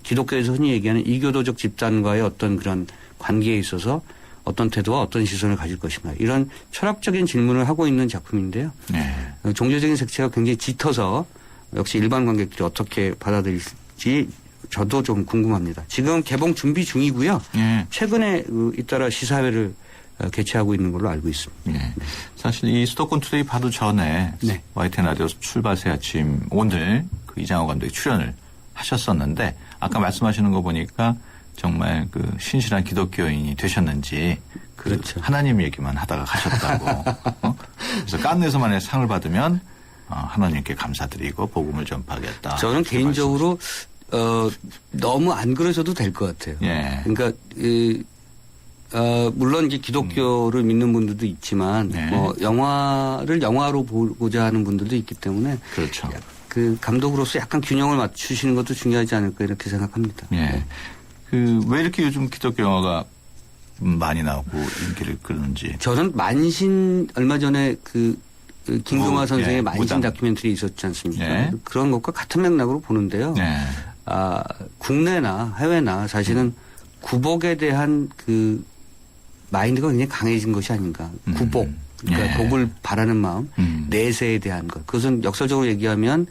기독교에서 흔히 얘기하는 이교도적 집단과의 어떤 그런 관계에 있어서 어떤 태도와 어떤 시선을 가질 것인가. 이런 철학적인 질문을 하고 있는 작품인데요. 네. 종교적인 색채가 굉장히 짙어서 역시 일반 관객들이 어떻게 받아들일지 저도 좀 궁금합니다. 지금 개봉 준비 중이고요. 네. 최근에 잇따라 시사회를 개최하고 있는 걸로 알고 있습니다. 네. 사실 이 수도권 투데이 바로 전에 네. YTN 라디오 출발새 아침 오늘 이장호 감독이 출연을 하셨었는데 아까 말씀하시는 거 보니까 정말 신실한 기독교인이 되셨는지 그렇죠. 하나님 얘기만 하다가 가셨다고. 그래서 깐느에서만의 상을 받으면 하나님께 감사드리고 복음을 전파하겠다. 저는 개인적으로 너무 안 그러셔도 될 것 같아요. 예. 그러니까 물론 이제 기독교를 믿는 분들도 있지만 네. 뭐 영화를 영화로 보고자 하는 분들도 있기 때문에 그렇죠. 감독으로서 약간 균형을 맞추시는 것도 중요하지 않을까 이렇게 생각합니다. 예. 네. 왜 이렇게 요즘 기독교 영화가 많이 나오고 인기를 끌는지. 저는 만신 얼마 전에 김금화 선생의 만신 무당. 다큐멘터리 있었지 않습니까? 예. 그런 것과 같은 맥락으로 보는데요. 네. 국내나 해외나 사실은 구복에 대한 마인드가 굉장히 강해진 것이 아닌가. 구복. 그러니까 예. 복을 바라는 마음. 내세에 대한 것. 그것은 역설적으로 얘기하면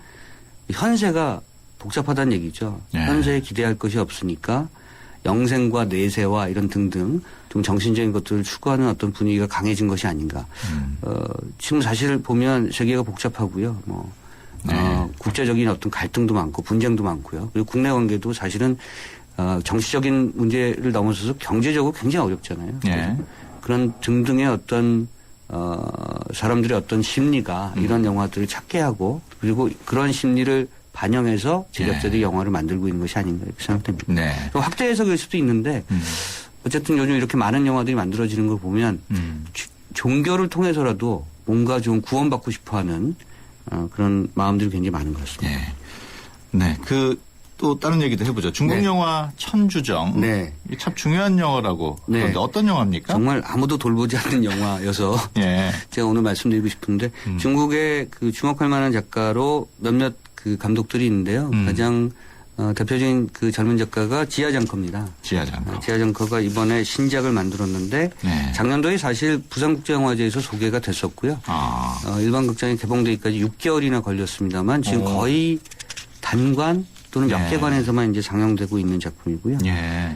현세가 복잡하다는 얘기죠. 예. 현세에 기대할 것이 없으니까 영생과 내세와 이런 등등 좀 정신적인 것들을 추구하는 어떤 분위기가 강해진 것이 아닌가. 지금 사실 보면 세계가 복잡하고요. 국제적인 어떤 갈등도 많고 분쟁도 많고요. 그리고 국내 관계도 사실은 정치적인 문제를 넘어서서 경제적으로 굉장히 어렵잖아요. 예. 그런 등등의 어떤 사람들의 어떤 심리가 이런 영화들을 찾게 하고 그리고 그런 심리를 반영해서 제작자들이 영화를 만들고 있는 것이 아닌가 이렇게 생각됩니다. 네. 확대 해석일 수도 있는데 어쨌든 요즘 이렇게 많은 영화들이 만들어지는 걸 보면 종교를 통해서라도 뭔가 좀 구원받고 싶어하는 그런 마음들이 굉장히 많은 것 같습니다. 네. 또 다른 얘기도 해보죠. 중국 네. 영화 천주정. 네. 이게 참 중요한 영화라고. 네. 그런데 어떤 영화입니까? 정말 아무도 돌보지 않는 영화여서 예. 제가 오늘 말씀드리고 싶은데 중국의 주목할 만한 작가로 몇몇 감독들이 있는데요. 가장 대표적인 젊은 작가가 지하장커입니다. 지하장커. 지하장커가 이번에 신작을 만들었는데 네. 작년도에 사실 부산국제영화제에서 소개가 됐었고요. 일반 극장에 개봉되기까지 6개월이나 걸렸습니다만 지금 거의 단관 또는 몇 개관에서만 이제 상영되고 있는 작품이고요. 예.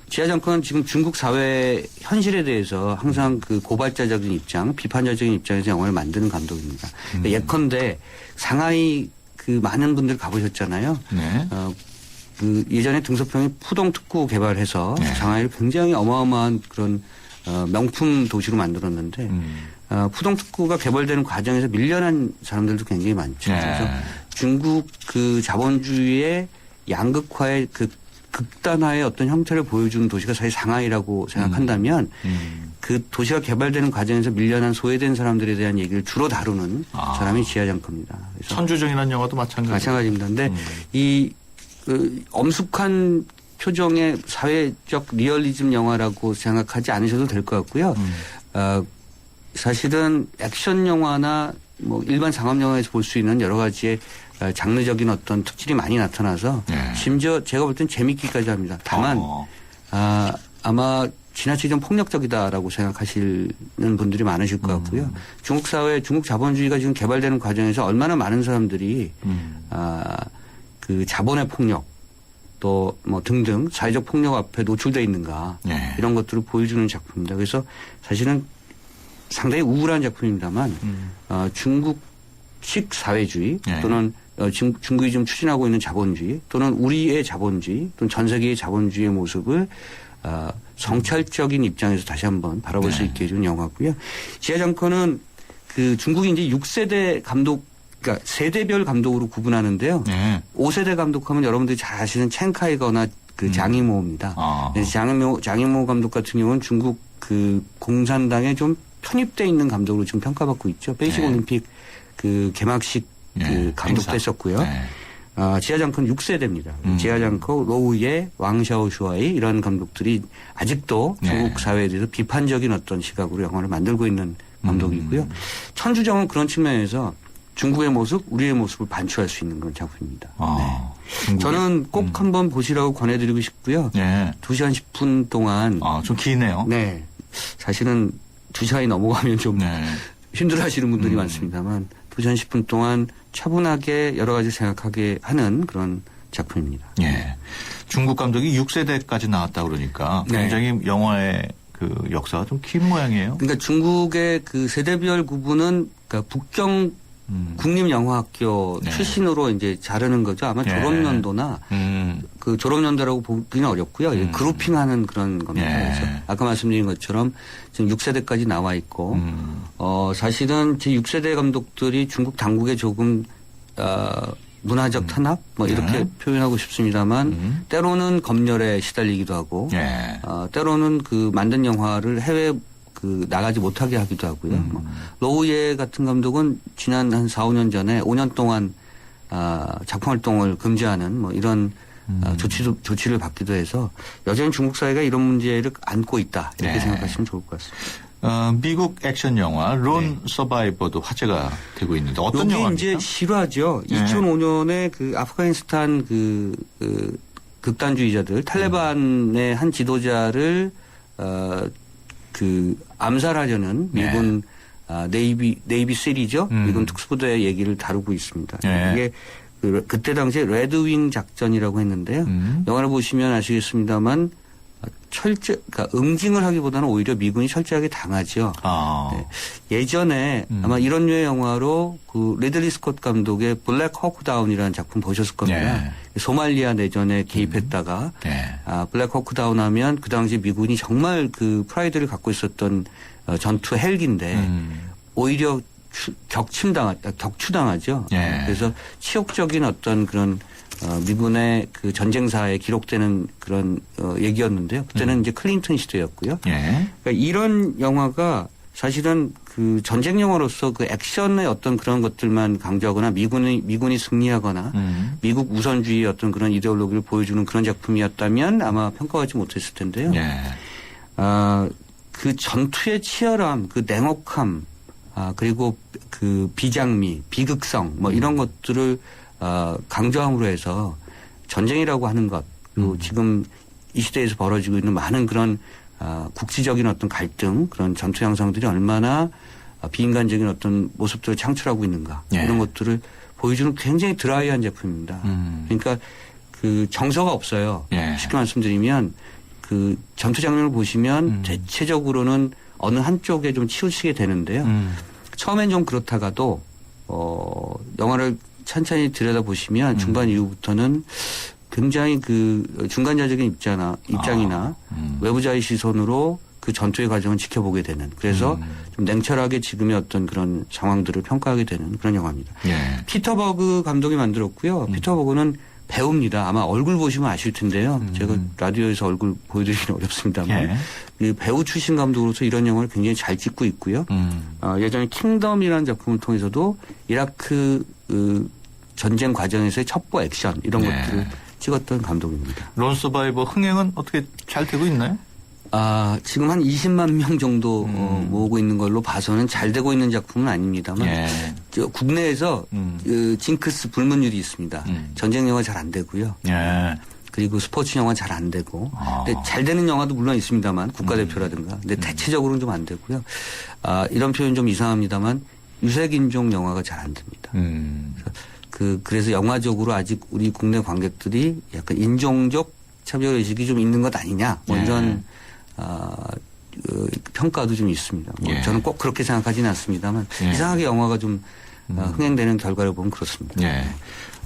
지하장커는 지금 중국 사회 현실에 대해서 항상 고발자적인 입장, 비판자적인 입장에서 영화를 만드는 감독입니다. 그러니까 예컨대 상하이 많은 분들 가보셨잖아요. 네. 예전에 등소평이 푸동 특구 개발해서 상하이를 굉장히 어마어마한 그런 명품 도시로 만들었는데 푸동 특구가 개발되는 과정에서 밀려난 사람들도 굉장히 많죠. 그래서 중국 자본주의의 양극화의 극단화의 어떤 형태를 보여주는 도시가 사실 상하이라고 생각한다면 그 도시가 개발되는 과정에서 밀려난 소외된 사람들에 대한 얘기를 주로 다루는 사람이 지하장커입니다. 천주정이라는 영화도 마찬가지입니다. 근데 이 엄숙한 표정의 사회적 리얼리즘 영화라고 생각하지 않으셔도 될 것 같고요. 사실은 액션 영화나 일반 상업 영화에서 볼 수 있는 여러 가지의 장르적인 어떤 특질이 많이 나타나서 심지어 제가 볼 땐 재밌기까지 합니다. 다만 아마 지나치게 좀 폭력적이다라고 생각하시는 분들이 많으실 것 같고요. 중국 사회, 중국 자본주의가 지금 개발되는 과정에서 얼마나 많은 사람들이 그 자본의 폭력 또 뭐 등등 사회적 폭력 앞에 노출되어 있는가 이런 것들을 보여주는 작품입니다. 그래서 사실은 상당히 우울한 작품입니다만 중국식 사회주의 또는 중국이 좀 추진하고 있는 자본주의 또는 우리의 자본주의 또는 전 세계의 자본주의의 모습을 성찰적인 입장에서 다시 한번 바라볼 수 있게 해준 영화고요. 지하장커는 그 중국이 이제 6세대 감독, 그러니까 세대별 감독으로 구분하는데요. 5세대 감독하면 여러분들이 잘 아시는 첸카이거나 그 장이모입니다. 장이모 감독 같은 경우는 중국 그 공산당에 좀 편입돼 있는 감독으로 지금 평가받고 있죠. 베이징 올림픽 그 개막식 그 감독도 했었고요. 지하장커는 6세대입니다. 지하장커, 로우예, 왕샤오슈아이 이런 감독들이 아직도 중국 사회에 대해서 비판적인 어떤 시각으로 영화를 만들고 있는 감독이고요. 천주정은 그런 측면에서 중국의 모습, 우리의 모습을 반추할 수 있는 그런 작품입니다. 저는 꼭 한번 보시라고 권해드리고 싶고요. 2시간 10분 동안. 좀 기네요. 네. 사실은 2시간이 넘어가면 좀 힘들어 하시는 분들이 많습니다만 2시간 10분 동안 차분하게 여러 가지 생각하게 하는 그런 작품입니다. 중국 감독이 6세대까지 나왔다 그러니까 굉장히 영화의 그 역사가 좀 긴 모양이에요. 그러니까 중국의 그 세대별 구분은 그러니까 북경 국립영화학교 출신으로 이제 자르는 거죠. 아마 졸업연도나 그 졸업연도라고 보기는 어렵고요. 그룹핑하는 그런 겁니다. 그래서 아까 말씀드린 것처럼 지금 6세대까지 나와 있고 사실은 제 6세대 감독들이 중국 당국에 조금 문화적 탄압 뭐 이렇게 표현하고 싶습니다만 때로는 검열에 시달리기도 하고 때로는 그 만든 영화를 해외 그 나가지 못하게 하기도 하고요. 로우예 같은 감독은 지난 한 4, 5년 전에 5년 동안 작품 활동을 금지하는 뭐 이런 조치를 받기도 해서 여전히 중국 사회가 이런 문제를 안고 있다 이렇게 생각하시면 좋을 것 같습니다. 미국 액션 영화 론 서바이버도 화제가 되고 있는데 어떤 영화입니까? 이제 실화죠. 2005년에 그 아프가니스탄 그 극단주의자들 탈레반의 한 지도자를 그 암살하려는 미군 네이비 실이죠. 미군 특수부대의 얘기를 다루고 있습니다. 이게 그때 당시에 레드윙 작전이라고 했는데요. 영화를 보시면 아시겠습니다만 그러니까 응징을 하기보다는 오히려 미군이 철저하게 당하죠. 예전에 아마 이런 류의 영화로 그 리들리 스콧 감독의 블랙 호크 다운이라는 작품 보셨을 겁니다. 소말리아 내전에 개입했다가 블랙 호크 다운 하면 그 당시 미군이 정말 그 프라이드를 갖고 있었던 전투 헬기인데 오히려 격추당하죠. 그래서 치욕적인 어떤 그런 미군의 그 전쟁사에 기록되는 그런 얘기였는데요. 그때는 이제 클린턴 시대였고요. 그러니까 이런 영화가 사실은 그 전쟁 영화로서 그 액션의 어떤 그런 것들만 강조하거나 미군이 승리하거나 미국 우선주의의 어떤 그런 이데올로기를 보여주는 그런 작품이었다면 아마 평가하지 못했을 텐데요. 그 전투의 치열함, 그 냉혹함, 그리고 그 비장미, 비극성 뭐 이런 것들을 강조함으로 해서 전쟁이라고 하는 것, 그리고 지금 이 시대에서 벌어지고 있는 많은 그런 국지적인 어떤 갈등, 그런 전투 양상들이 얼마나 비인간적인 어떤 모습들을 창출하고 있는가 이런 것들을 보여주는 굉장히 드라이한 제품입니다. 그러니까 그 정서가 없어요. 쉽게 말씀드리면 그 전투 장면을 보시면 대체적으로는 어느 한쪽에 좀 치우치게 되는데요. 처음엔 좀 그렇다가도 영화를 천천히 들여다보시면 중반 이후부터는 굉장히 그 중간자적인 입장이나 외부자의 시선으로 그 전투의 과정을 지켜보게 되는 그래서 좀 냉철하게 지금의 어떤 그런 상황들을 평가하게 되는 그런 영화입니다. 피터 버그 감독이 만들었고요. 피터 버그는 배우입니다. 아마 얼굴 보시면 아실 텐데요. 제가 라디오에서 얼굴 보여드리기는 어렵습니다만 이 배우 출신 감독으로서 이런 영화를 굉장히 잘 찍고 있고요. 예전에 킹덤이라는 작품을 통해서도 이라크 전쟁 과정에서의 첩보 액션 이런 것들을 찍었던 감독입니다. 론 서바이버 흥행은 어떻게 잘 되고 있나요? 지금 한 20만 명 정도 모으고 있는 걸로 봐서는 잘 되고 있는 작품은 아닙니다만 국내에서 징크스 불문율이 있습니다. 전쟁 영화 잘 안 되고요. 그리고 스포츠 영화 잘 안 되고. 근데 잘 되는 영화도 물론 있습니다만 국가대표라든가. 근데 대체적으로는 좀 안 되고요. 이런 표현 좀 이상합니다만 유색인종 영화가 잘 안 됩니다. 그래서 영화적으로 아직 우리 국내 관객들이 약간 인종적 차별의식이 좀 있는 것 아니냐. 뭐 이런 평가도 좀 있습니다. 뭐 저는 꼭 그렇게 생각하지는 않습니다만 이상하게 영화가 좀 흥행되는 결과를 보면 그렇습니다.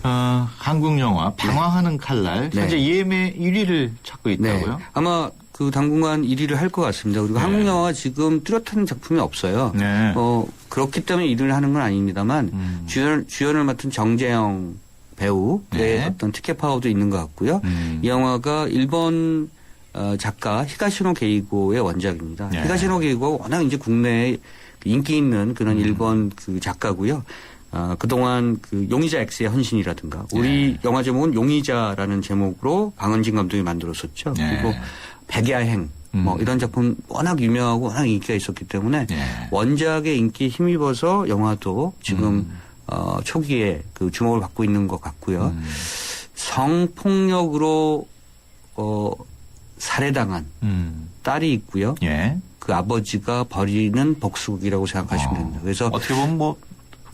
한국 영화 방황하는 칼날 현재 예매 1위를 찾고 있다고요? 아마 당분간 1위를 할 것 같습니다. 그리고 한국 영화가 지금 뚜렷한 작품이 없어요. 그렇기 때문에 1위를 하는 건 아닙니다만 주연을 맡은 정재영 배우의 어떤 티켓 파워도 있는 것 같고요. 이 영화가 일본 작가 히가시노 게이고의 원작입니다. 히가시노 게이고가 워낙 이제 국내에 인기 있는 그런 일본 작가고요. 그동안 용의자 X의 헌신이라든가 우리 영화 제목은 용의자라는 제목으로 방은진 감독이 만들었었죠. 그리고 백야행 뭐 이런 작품 워낙 유명하고 워낙 인기가 있었기 때문에 원작의 인기에 힘입어서 영화도 지금 초기에 주목을 받고 있는 것 같고요. 성폭력으로 살해당한 딸이 있고요. 그 아버지가 벌이는 복수극이라고 생각하시면 됩니다. 그래서 어떻게 보면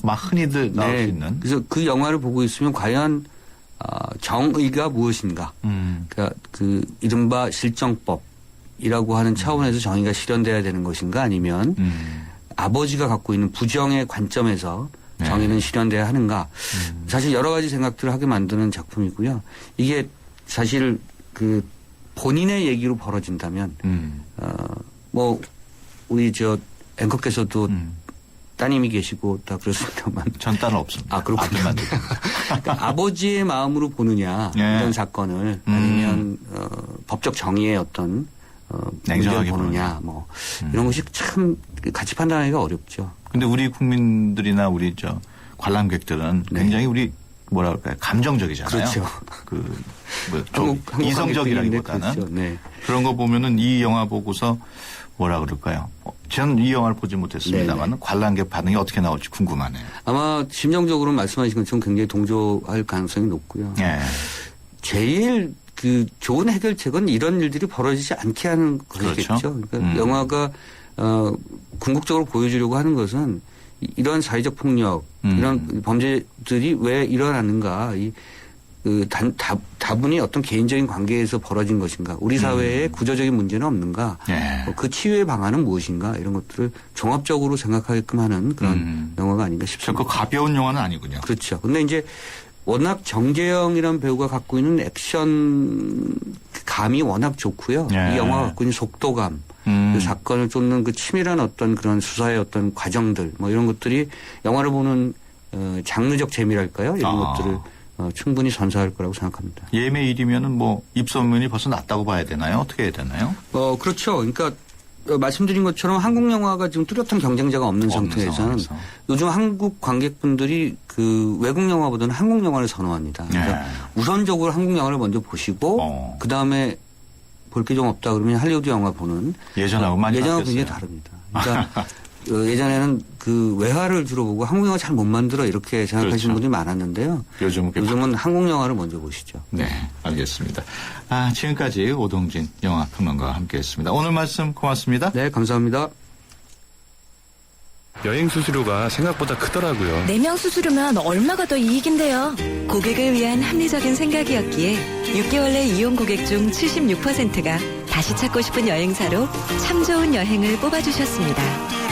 막 흔히들 나올 수 있는. 그래서 그 영화를 보고 있으면 과연 정의가 무엇인가. 그러니까 이른바 실정법이라고 하는 차원에서 정의가 실현돼야 되는 것인가 아니면 아버지가 갖고 있는 부정의 관점에서 정의는 실현돼야 하는가. 사실 여러 가지 생각들을 하게 만드는 작품이고요. 이게 사실 본인의 얘기로 벌어진다면 우리 앵커께서도 따님이 계시고 다 그렇습니다만. 전 딸은 없습니다. 그렇군요. 그러니까 아버지의 마음으로 보느냐 이런 사건을 아니면 법적 정의의 어떤 냉정하게 보느냐 뭐 이런 것이 참 같이 판단하기가 어렵죠. 근데 우리 국민들이나 우리 관람객들은 굉장히 우리 뭐라 그럴까요? 감정적이잖아요. 그렇죠. 좀 이성적이라기보다는 그렇죠. 그런 거 보면은 이 영화 보고서 뭐라 그럴까요? 저는 이 영화를 보지 못했습니다만 관람객 반응이 어떻게 나올지 궁금하네요. 아마 심정적으로 말씀하신 것처럼 굉장히 동조할 가능성이 높고요. 제일 좋은 해결책은 이런 일들이 벌어지지 않게 하는 것이겠죠. 그렇죠. 그러니까 영화가 궁극적으로 보여주려고 하는 것은 이런 사회적 폭력, 이런 범죄들이 왜 일어나는가, 다분히 어떤 개인적인 관계에서 벌어진 것인가, 우리 사회에 구조적인 문제는 없는가, 그 치유의 방안은 무엇인가, 이런 것들을 종합적으로 생각하게끔 하는 그런 영화가 아닌가 싶습니다. 결코 가벼운 영화는 아니군요. 그렇죠. 근데 이제 워낙 정재영이라는 배우가 갖고 있는 액션 감이 워낙 좋고요. 이 영화가 갖고 있는 속도감, 그 사건을 쫓는 치밀한 어떤 그런 수사의 어떤 과정들, 뭐 이런 것들이 영화를 보는 장르적 재미랄까요? 이런 것들을 충분히 선사할 거라고 생각합니다. 예매 1위면은 입소문이 벌써 났다고 봐야 되나요? 어떻게 해야 되나요? 그렇죠. 그러니까 말씀드린 것처럼 한국 영화가 지금 뚜렷한 경쟁자가 없는 상태에서는 요즘 한국 관객분들이 외국 영화보다는 한국 영화를 선호합니다. 그러니까 우선적으로 한국 영화를 먼저 보시고 그 다음에 볼 게 좀 없다 그러면 할리우드 영화 보는 예전하고 많이 예전하고 바뀌었어요. 굉장히 다릅니다. 그러니까 예전에는 외화를 주로 보고 한국 영화 잘 못 만들어 이렇게 생각하시는 분들이 많았는데요. 요즘은 한국 영화를 먼저 보시죠. 네, 알겠습니다. 지금까지 오동진 영화평론가와 함께했습니다. 오늘 말씀 고맙습니다. 네, 감사합니다. 여행 수수료가 생각보다 크더라고요. 4명 수수료면 얼마가 더 이익인데요. 고객을 위한 합리적인 생각이었기에 6개월 내 이용 고객 중 76%가 다시 찾고 싶은 여행사로 참 좋은 여행을 뽑아주셨습니다.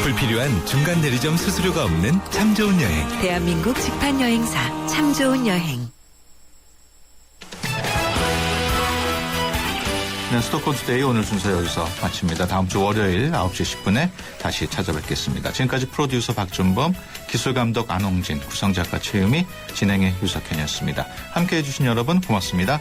불필요한 중간 대리점 수수료가 없는 참 좋은 여행. 대한민국 직판 여행사 참 좋은 여행. 네, 수도권 투데이 오늘 순서 여기서 마칩니다. 다음 주 월요일 9시 10분에 다시 찾아뵙겠습니다. 지금까지 프로듀서 박준범, 기술감독 안홍진, 구성작가 최유미, 진행의 유석현이었습니다. 함께해 주신 여러분 고맙습니다.